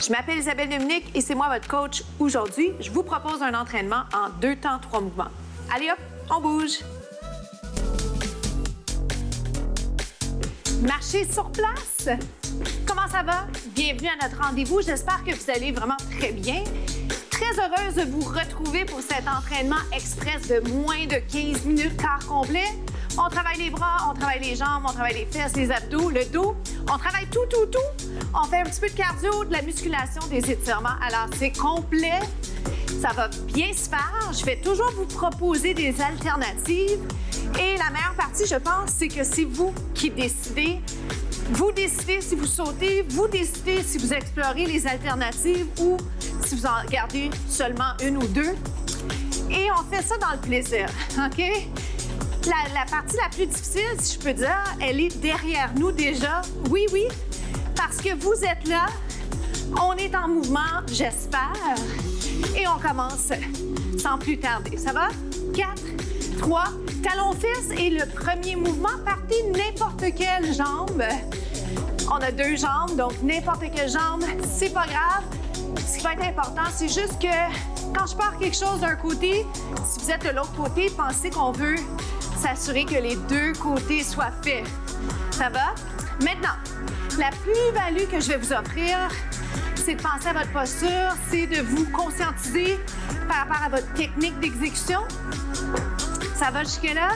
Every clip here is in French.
Je m'appelle Isabelle Dominique et c'est moi votre coach aujourd'hui. Je vous propose un entraînement en 2 temps, 3 mouvements. Allez hop, on bouge. Marchez sur place. Comment ça va? Bienvenue à notre rendez-vous. J'espère que vous allez vraiment très bien. Très heureuse de vous retrouver pour cet entraînement express de moins de 15 minutes, quart complet. On travaille les bras, on travaille les jambes, on travaille les fesses, les abdos, le dos. On travaille tout. On fait un petit peu de cardio, de la musculation, des étirements. Alors, c'est complet. Ça va bien se faire. Je vais toujours vous proposer des alternatives. Et la meilleure partie, je pense, c'est que c'est vous qui décidez. Vous décidez si vous sautez, vous décidez si vous explorez les alternatives ou si vous en gardez seulement une ou deux. Et on fait ça dans le plaisir, OK? La partie la plus difficile, si je peux dire, elle est derrière nous déjà. Oui, parce que vous êtes là, on est en mouvement, j'espère, et on commence sans plus tarder. Ça va? 4, 3, talons-fesses et le premier mouvement, partez n'importe quelle jambe. On a 2 jambes, donc n'importe quelle jambe, c'est pas grave. Ce qui va être important, c'est juste que quand je pars quelque chose d'un côté, si vous êtes de l'autre côté, pensez qu'on veut s'assurer que les 2 côtés soient faits. Ça va? Maintenant, la plus-value que je vais vous offrir, c'est de penser à votre posture, c'est de vous conscientiser par rapport à votre technique d'exécution. Ça va jusque-là?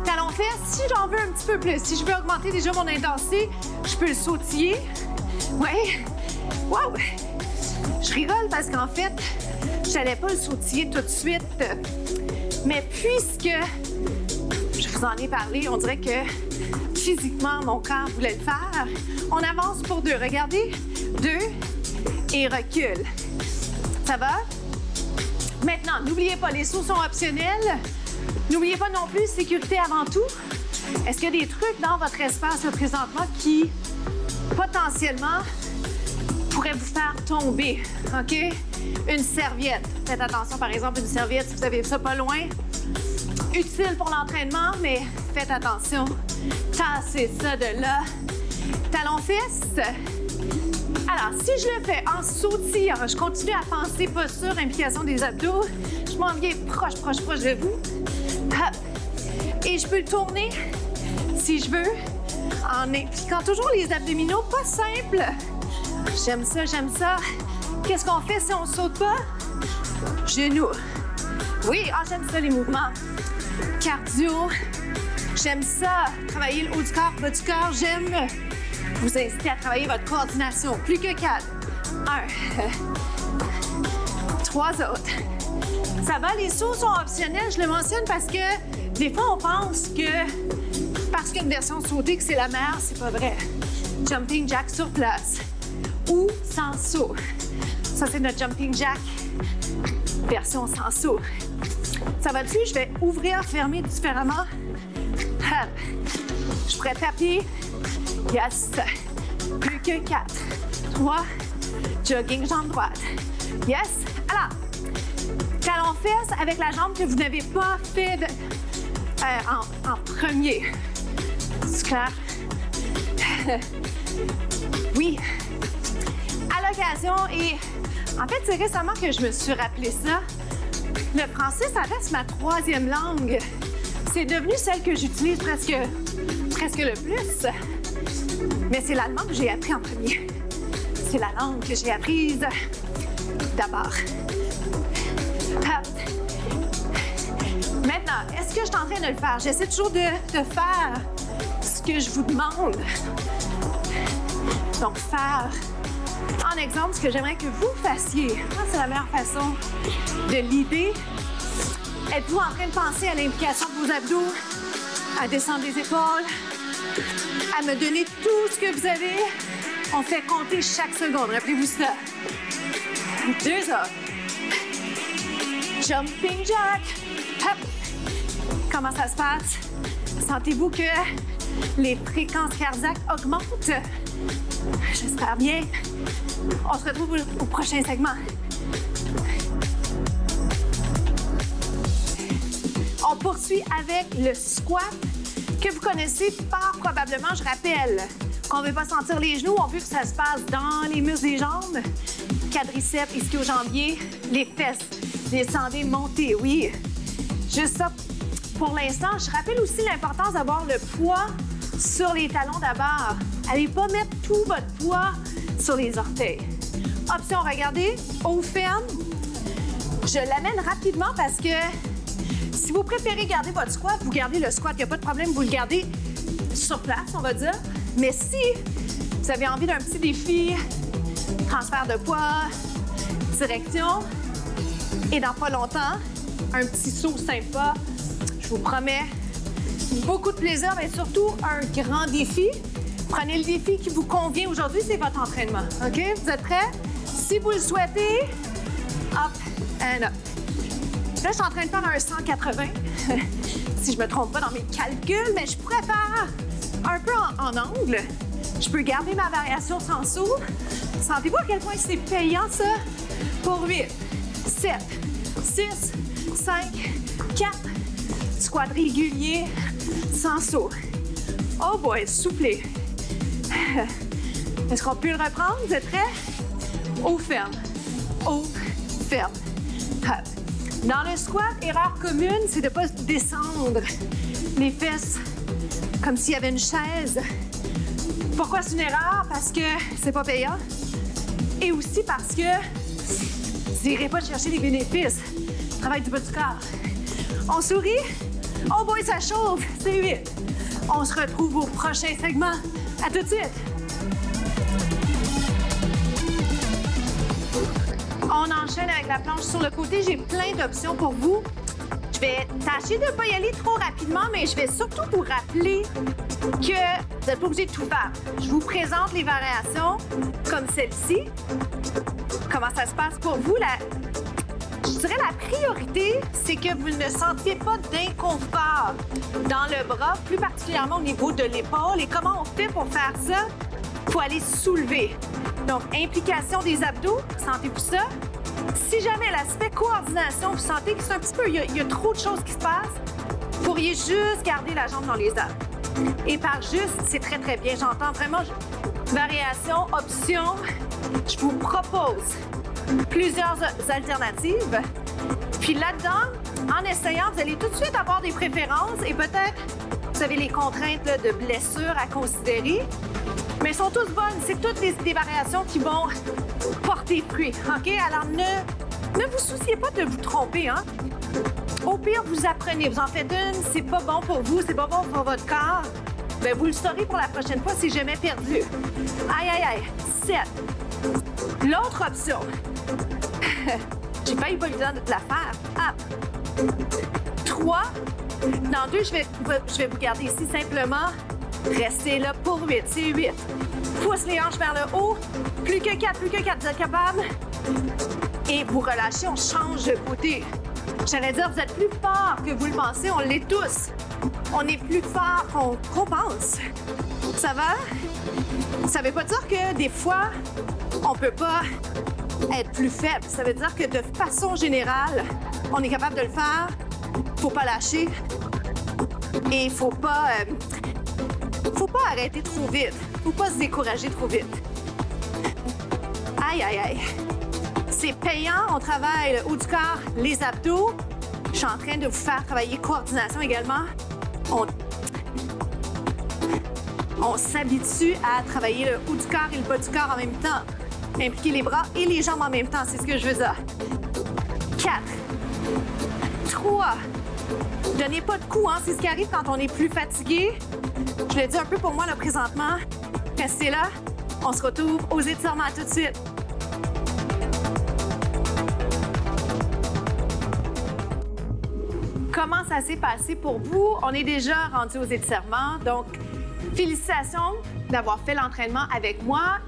Talons-fesses, si j'en veux un petit peu plus, si je veux augmenter déjà mon intensité, je peux le sautiller. Oui. Wow! Je rigole parce qu'en fait, je n'allais pas le sautiller tout de suite. Mais puisque je vous en ai parlé, on dirait que physiquement, mon corps voulait le faire. On avance pour 2. Regardez. 2 et recule. Ça va? Maintenant, n'oubliez pas, les sauts sont optionnels. N'oubliez pas non plus, sécurité avant tout. Est-ce qu'il y a des trucs dans votre espace là, présentement qui, potentiellement, pourraient vous faire tomber? OK? Une serviette. Faites attention, par exemple, une serviette, si vous avez ça pas loin. Utile pour l'entraînement, mais faites attention. Tassez ça de là. Talons-fesses. Alors, si je le fais en sautillant, je continue à penser posture, implication des abdos. Je m'en viens proche de vous. Hop. Et je peux le tourner, si je veux, en impliquant toujours les abdominaux. Pas simple. J'aime ça. Qu'est-ce qu'on fait si on ne saute pas? Genoux. Oui, j'aime ça, les mouvements. Cardio. J'aime ça. Travailler le haut du corps, bas du corps. J'aime vous inciter à travailler votre coordination. Plus que 4. 1. 3 autres. Ça va, les sauts sont optionnels. Je le mentionne parce que des fois, on pense que parce qu'il y a une version sautée que c'est la meilleure, c'est pas vrai. Jumping jack sur place ou sans saut. Ça, c'est notre jumping jack version sans saut. Ça va dessus, je vais ouvrir, fermer différemment. Hop. Je pourrais taper. Yes. Plus que 4. 3. Jogging jambe droite. Yes. Alors, talons-fesses avec la jambe que vous n'avez pas fait en premier. C'est clair? Oui. À l'occasion, et en fait, c'est récemment que je me suis rappelé ça. Le français, ça reste ma 3e langue. C'est devenu celle que j'utilise presque le plus. Mais c'est l'allemand que j'ai appris en premier. C'est la langue que j'ai apprise d'abord. Maintenant, est-ce que je suis en train de le faire? J'essaie toujours de faire ce que je vous demande. Donc, faire en exemple ce que j'aimerais que vous fassiez. C'est la meilleure façon de l'idée. Êtes-vous en train de penser à l'implication de vos abdos, à descendre les épaules, à me donner tout ce que vous avez? On fait compter chaque seconde. Rappelez-vous ça. 2 autres. Jumping jack. Hop. Comment ça se passe? Sentez-vous que les fréquences cardiaques augmentent? J'espère bien. On se retrouve au prochain segment. On poursuit avec le squat que vous connaissez fort probablement. Je rappelle qu'on ne veut pas sentir les genoux, on veut que ça se passe dans les muscles des jambes. quadriceps, ischio-jambier, les fesses. Descendez, montez, oui. Juste ça pour l'instant. Je rappelle aussi l'importance d'avoir le poids sur les talons d'abord. Allez pas mettre tout votre poids sur les orteils. Option, regardez, haut ferme. Je l'amène rapidement parce que si vous préférez garder votre squat, vous gardez le squat, il n'y a pas de problème, vous le gardez sur place, on va dire. Mais si vous avez envie d'un petit défi, transfert de poids, direction, et dans pas longtemps, un petit saut sympa, je vous promets, beaucoup de plaisir, mais surtout un grand défi. Prenez le défi qui vous convient aujourd'hui, c'est votre entraînement. OK? Vous êtes prêts? Si vous le souhaitez, up and up. Là, je suis en train de faire un 180. Si je me trompe pas dans mes calculs, mais je pourrais faire un peu en angle. Je peux garder ma variation sans saut. Sentez-vous à quel point c'est payant, ça? Pour 8, 7, 6, 5, 4, squat régulier, sans saut. Oh boy, soufflez. Est-ce qu'on peut le reprendre? Vous êtes prêts? Haut ferme. Haut ferme. Hop. Dans le squat, erreur commune, c'est de ne pas descendre les fesses comme s'il y avait une chaise. Pourquoi c'est une erreur? Parce que c'est pas payant. Et aussi parce que vous n'irez pas chercher les bénéfices. Travail du bas du corps. On sourit. Oh boy, ça chauffe. C'est 8. On se retrouve au prochain segment. À tout de suite. On enchaîne avec la planche sur le côté. J'ai plein d'options pour vous. Je vais tâcher de ne pas y aller trop rapidement, mais je vais surtout vous rappeler que vous n'êtes pas obligé de tout faire. Je vous présente les variations comme celle-ci. Comment ça se passe pour vous? Je dirais la priorité, c'est que vous ne sentiez pas d'inconfort dans le bras, plus particulièrement au niveau de l'épaule. Et comment on fait pour faire ça? Il faut aller soulever. Donc, implication des abdos, sentez-vous ça? Si jamais l'aspect coordination, vous sentez que c'est un petit peu, il y a trop de choses qui se passent, vous pourriez juste garder la jambe dans les airs. Et par juste, c'est très, très bien. J'entends vraiment variation, option. Je vous propose plusieurs alternatives. Puis là-dedans, en essayant, vous allez tout de suite avoir des préférences et peut-être, vous avez les contraintes là, de blessures à considérer. Mais elles sont toutes bonnes. C'est toutes des variations qui vont porter fruit. OK? Alors, ne vous souciez pas de vous tromper. Hein? Au pire, vous apprenez. Vous en faites une. C'est pas bon pour vous. C'est pas bon pour votre corps. Bien, vous le saurez pour la prochaine fois. C'est jamais perdu. Aïe, aïe, aïe. 7. L'autre option. J'ai failli pas eu le temps de la faire. Hop. 3. Dans 2, je vais vous garder ici simplement. Restez là pour 8. C'est 8. Pousse les hanches vers le haut. Plus que 4, plus que 4. Vous êtes capable? Et vous relâchez, on change de côté. J'allais dire, vous êtes plus fort que vous le pensez. On l'est tous. On est plus fort qu'on pense. Ça va? Ça veut pas dire que des fois, on peut pas être plus faible. Ça veut dire que de façon générale, on est capable de le faire. Faut pas lâcher. Et il faut pas arrêter trop vite. Faut pas se décourager trop vite. Aïe, aïe, aïe. C'est payant. On travaille le haut du corps, les abdos. Je suis en train de vous faire travailler coordination également. On s'habitue à travailler le haut du corps et le bas du corps en même temps. Impliquer les bras et les jambes en même temps, c'est ce que je veux dire. 4, 3. Donnez pas de coups, hein? C'est ce qui arrive quand on est plus fatigué. Je le dis un peu pour moi là présentement. Restez là. On se retrouve aux étirements tout de suite. Comment ça s'est passé pour vous? On est déjà rendu aux étirements, donc félicitations d'avoir fait l'entraînement avec moi.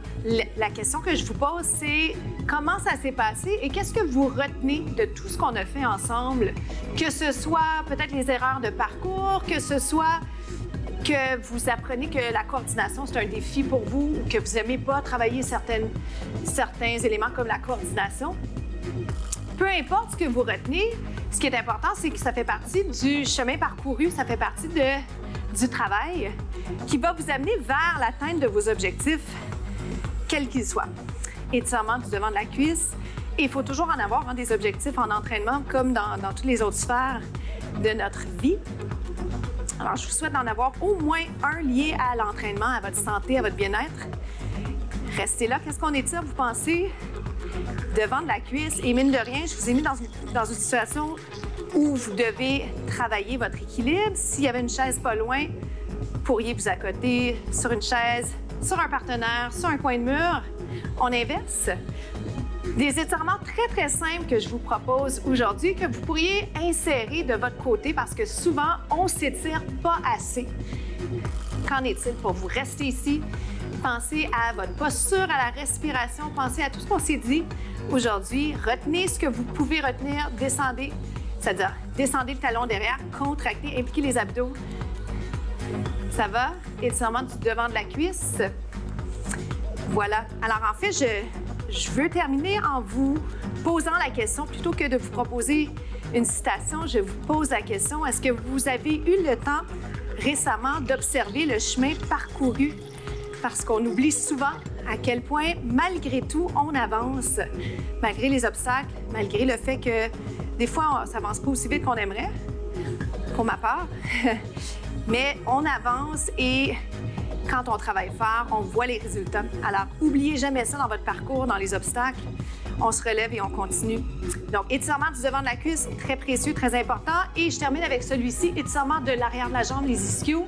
La question que je vous pose, c'est comment ça s'est passé et qu'est-ce que vous retenez de tout ce qu'on a fait ensemble? Que ce soit peut-être les erreurs de parcours, que ce soit que vous apprenez que la coordination, c'est un défi pour vous, ou que vous n'aimez pas travailler certains éléments comme la coordination. Peu importe ce que vous retenez, ce qui est important, c'est que ça fait partie du chemin parcouru, ça fait partie du travail qui va vous amener vers l'atteinte de vos objectifs, quels qu'ils soient. étirement du devant de la cuisse. Et il faut toujours en avoir des objectifs en entraînement, comme dans toutes les autres sphères de notre vie. Alors, je vous souhaite d'en avoir au moins un lié à l'entraînement, à votre santé, à votre bien-être. Restez là. Qu'est-ce qu'on étire, vous pensez? Devant de la cuisse. Et mine de rien, je vous ai mis dans une situation où vous devez travailler votre équilibre. S'il y avait une chaise pas loin, vous pourriez vous accoter sur une chaise, sur un partenaire, sur un coin de mur. On inverse. Des étirements très, très simples que je vous propose aujourd'hui, que vous pourriez insérer de votre côté parce que souvent, on ne s'étire pas assez. Qu'en est-il pour vous? Restez ici. Pensez à votre posture, à la respiration. Pensez à tout ce qu'on s'est dit aujourd'hui. Retenez ce que vous pouvez retenir. Descendez, c'est-à-dire descendez le talon derrière, contractez, impliquez les abdos. Ça va? Étirement du devant de la cuisse. Voilà. Alors, en fait, je veux terminer en vous posant la question, plutôt que de vous proposer une citation, je vous pose la question, est-ce que vous avez eu le temps récemment d'observer le chemin parcouru? Parce qu'on oublie souvent à quel point, malgré tout, on avance, malgré les obstacles, malgré le fait que des fois, ça avance pas aussi vite qu'on aimerait, pour ma part. Mais on avance et quand on travaille fort, on voit les résultats. Alors, n'oubliez jamais ça dans votre parcours, dans les obstacles. On se relève et on continue. Donc, étirement du devant de la cuisse, très précieux, très important. Et je termine avec celui-ci, étirement de l'arrière de la jambe, les ischios.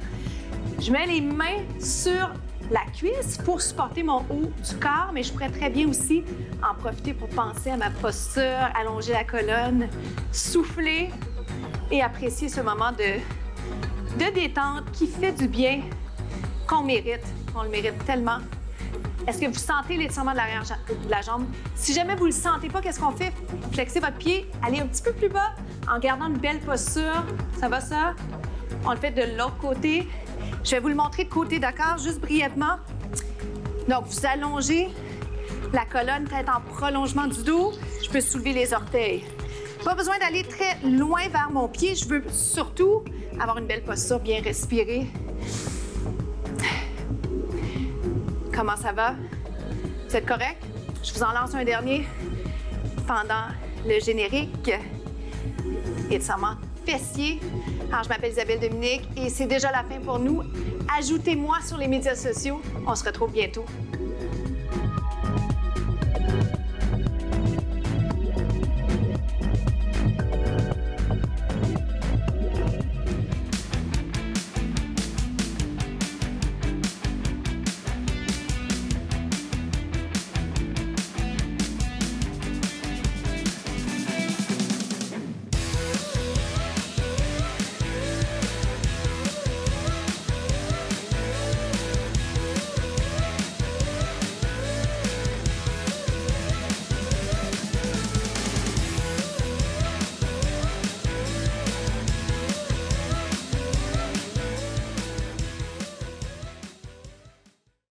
Je mets les mains sur la cuisse pour supporter mon haut du corps, mais je pourrais très bien aussi en profiter pour penser à ma posture, allonger la colonne, souffler et apprécier ce moment de détente qui fait du bien, qu'on mérite. On le mérite tellement. Est-ce que vous sentez l'étirement de l'arrière de la jambe? Si jamais vous ne le sentez pas, qu'est-ce qu'on fait? Flexez votre pied, allez un petit peu plus bas en gardant une belle posture. Ça va, ça? On le fait de l'autre côté. Je vais vous le montrer de côté, d'accord? Juste brièvement. Donc, vous allongez la colonne, tête en prolongement du dos. Je peux soulever les orteils. Pas besoin d'aller très loin vers mon pied. Je veux surtout avoir une belle posture, bien respirer. Comment ça va? Vous êtes correct? Je vous en lance un dernier pendant le générique. Étirement fessier. Alors, je m'appelle Isabelle Dominique et c'est déjà la fin pour nous. Ajoutez-moi sur les médias sociaux. On se retrouve bientôt.